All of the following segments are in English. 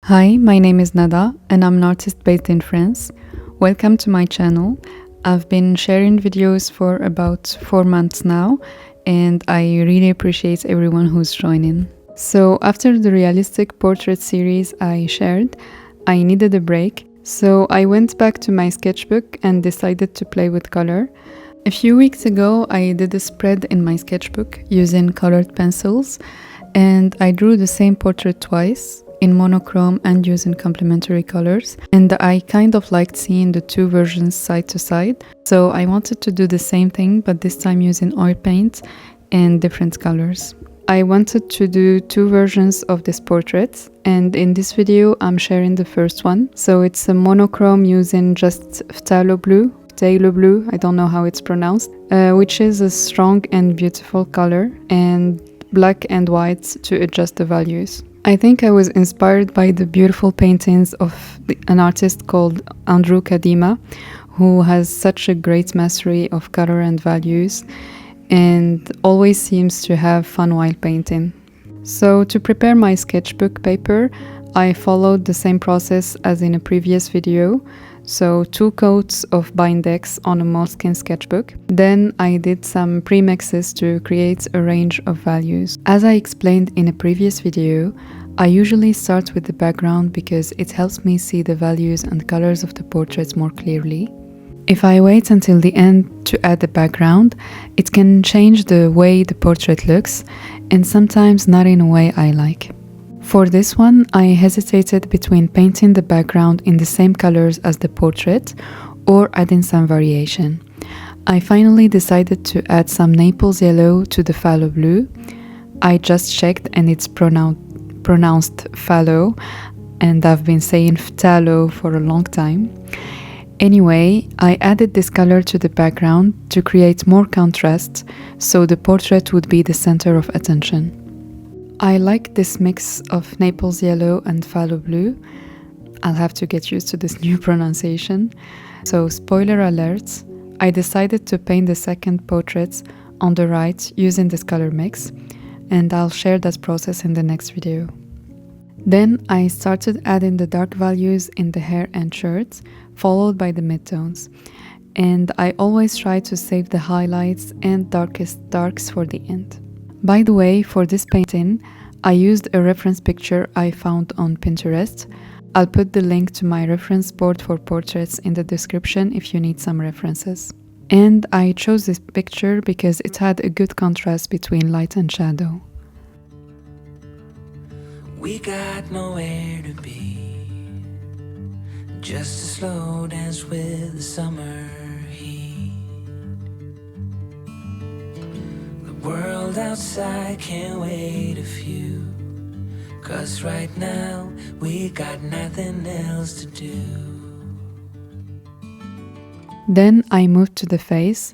Hi, my name is Nada and I'm an artist based in France. Welcome to my channel. I've been sharing videos for about 4 months now and I really appreciate everyone who's joining. So after the realistic portrait series I shared, I needed a break. So I went back to my sketchbook and decided to play with color. A few weeks ago, I did a spread in my sketchbook using colored pencils, and I drew the same portrait twice in monochrome and using complementary colors, and I kind of liked seeing the two versions side to side, so I wanted to do the same thing but this time using oil paint and different colors. I wanted to do two versions of this portrait, and in this video I'm sharing the first one. So it's a monochrome using just phthalo blue, I don't know how it's pronounced, which is a strong and beautiful color, and black and white to adjust the values. I think I was inspired by the beautiful paintings of an artist called Andrew Kadima, who has such a great mastery of color and values and always seems to have fun while painting. So to prepare my sketchbook paper, I followed the same process as in a previous video. So 2 coats of Bindex on a moleskin sketchbook. Then I did some premixes to create a range of values. As I explained in a previous video, I usually start with the background because it helps me see the values and colors of the portraits more clearly. If I wait until the end to add the background, it can change the way the portrait looks, and sometimes not in a way I like. For this one, I hesitated between painting the background in the same colors as the portrait or adding some variation. I finally decided to add some Naples yellow to the phthalo blue. I just checked and it's pronounced phthalo, and I've been saying phthalo for a long time. Anyway, I added this color to the background to create more contrast, so the portrait would be the center of attention. I like this mix of Naples yellow and phthalo blue. I'll have to get used to this new pronunciation. So spoiler alert, I decided to paint the second portrait on the right using this color mix, and I'll share that process in the next video. Then I started adding the dark values in the hair and shirt, followed by the midtones. And I always try to save the highlights and darkest darks for the end. By the way, for this painting, I used a reference picture I found on Pinterest. I'll put the link to my reference board for portraits in the description if you need some references. And I chose this picture because it had a good contrast between light and shadow. We got nowhere to be, just a slow dance with the summer heat. The world outside can't wait a few, 'cause right now we got nothing else to do. Then I moved to the face,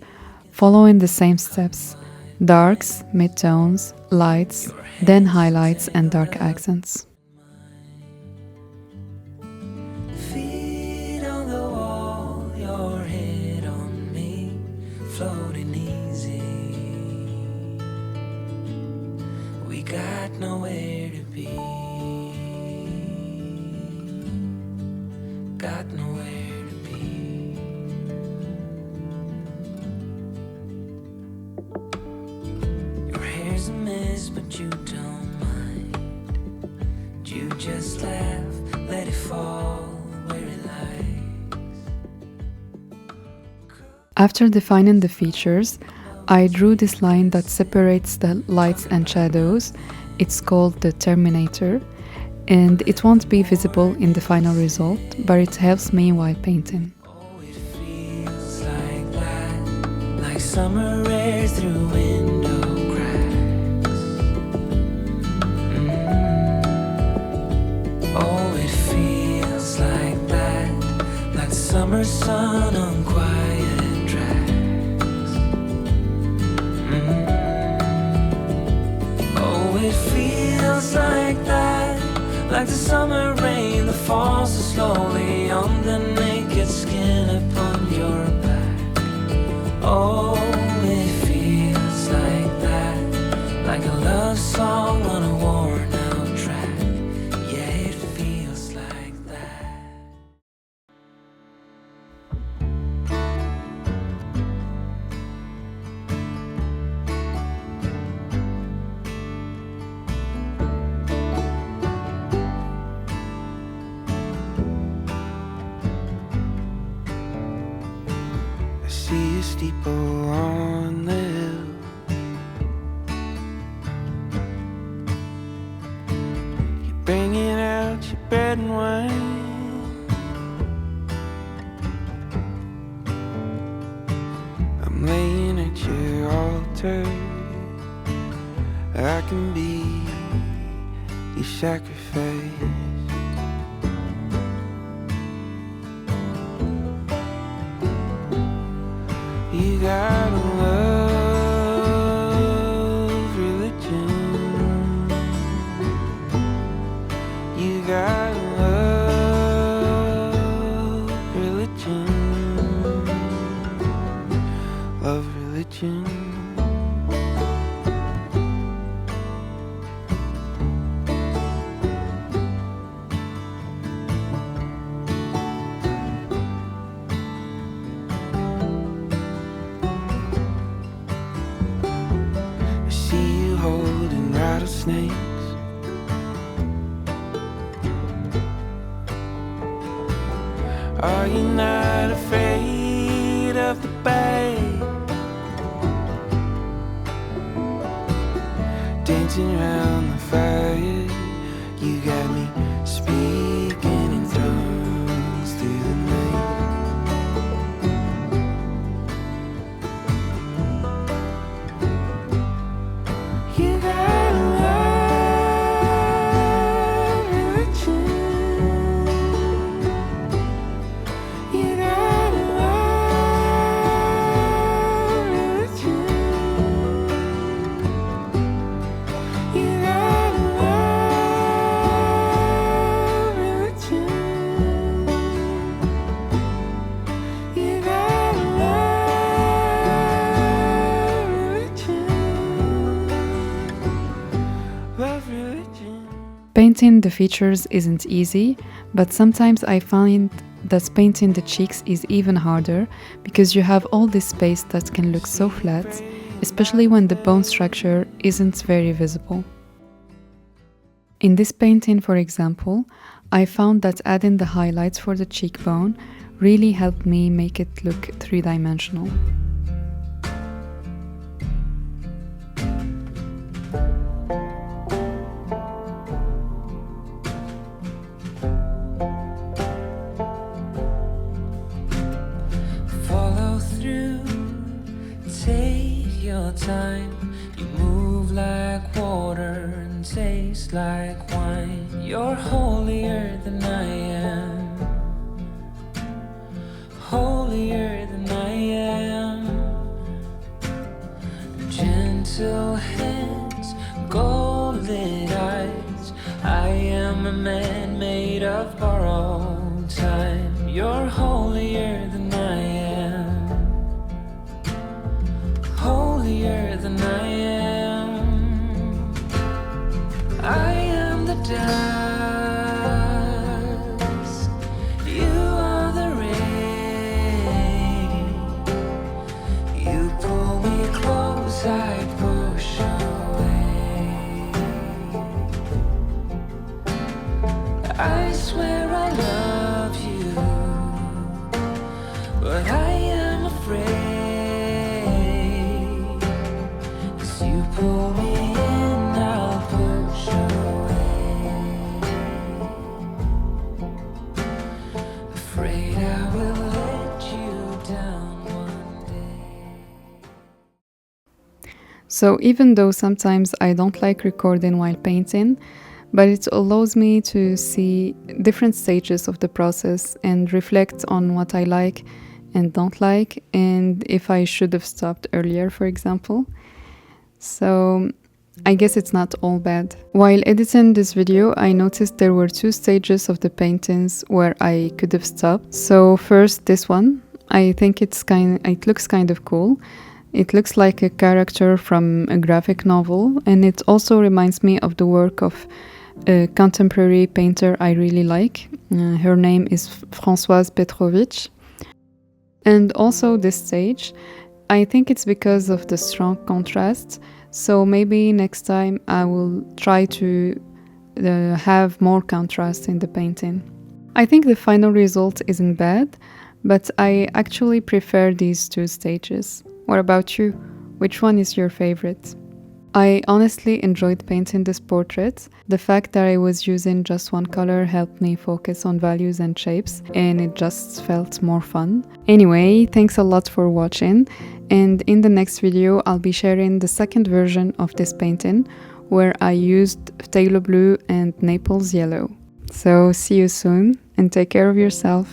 following the same steps: darks, midtones, lights, then highlights and dark accents. Feet on the wall, your head on me, floating easy. We got nowhere to be, got nowhere to be. Your hair's a mess, but you don't mind. You just laugh, let it fall where it lies. After defining the features, I drew this line that separates the lights and shadows. It's called the terminator, and it won't be visible in the final result, but it helps me while painting. Oh, it feels like that, like summer air through window cracks. Oh, it feels like that, like the summer sun on quiet tracks. Oh, it feels like that, like the summer rain that falls so slowly on the naked skin upon your back. Oh, it feels like that, like a love song on a worn out track. Yeah, it feels steeple on the hill. You're bringing out your bread and wine. I'm laying at your altar. I can be your sacrifice. You gotta love religion. You gotta love religion. Love religion. Holding rattlesnakes. Are you not afraid of the bite? Dancing around the fire, you got me speaking in tongues through the night. You gotta love religion. You gotta love religion. You gotta love religion. You gotta love religion. Painting the features isn't easy, but sometimes I find that painting the cheeks is even harder because you have all this space that can look so flat, especially when the bone structure isn't very visible. In this painting, for example, I found that adding the highlights for the cheekbone really helped me make it look three-dimensional. Follow through, take your time. You move like water and taste like wine. You're holier than I am. Holier than I am. Gentle hands, gold-lit eyes. I am a man made of borrowed time. You're holier than I am. Holier than I am. I am the dust. You are the rain. You pull me close, I push away. I swear I love you, but I am afraid. 'Cause you pull me in, I'll push away. Afraid I will let you down one day. So even though sometimes I don't like recording while painting, but it allows me to see different stages of the process and reflect on what I like and don't like, and if I should have stopped earlier, for example. So I guess it's not all bad. While editing this video, I noticed there were two stages of the paintings where I could have stopped. So first, this one. I think it looks kind of cool. It looks like a character from a graphic novel, and it also reminds me of the work of a contemporary painter I really like. Her name is Françoise Petrovich. And also this stage, I think it's because of the strong contrast, so maybe next time I will try to have more contrast in the painting. I think the final result isn't bad, but I actually prefer these two stages. What about you? Which one is your favorite? I honestly enjoyed painting this portrait. The fact that I was using just one color helped me focus on values and shapes, and it just felt more fun. Anyway, thanks a lot for watching, and in the next video I'll be sharing the second version of this painting, where I used phthalo blue and Naples yellow. So see you soon, and take care of yourself.